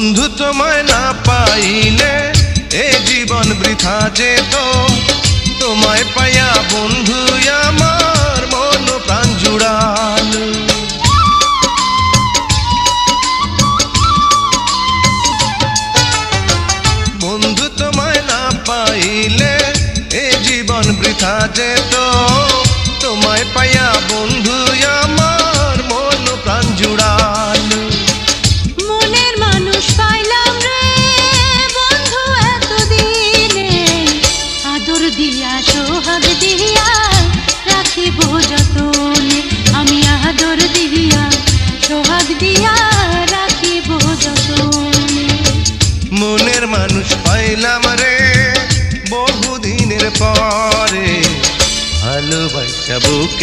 বন্ধু তোমায় না পাইলে এ জীবন বৃথা যেত, তোমায় পাইয়া বন্ধু আমার মন প্রাণ জুড়াল। বন্ধু তোমায় না পাইলে এ জীবন বৃথা যেত, তোমায় পাইয়া বন্ধু আমার মন প্রাণ জুড়াল। মনের মানুষ পাইলাম রে বন্ধু এতদিনে, আদর দিয়া সোহাগ দিয়া রাখিব যত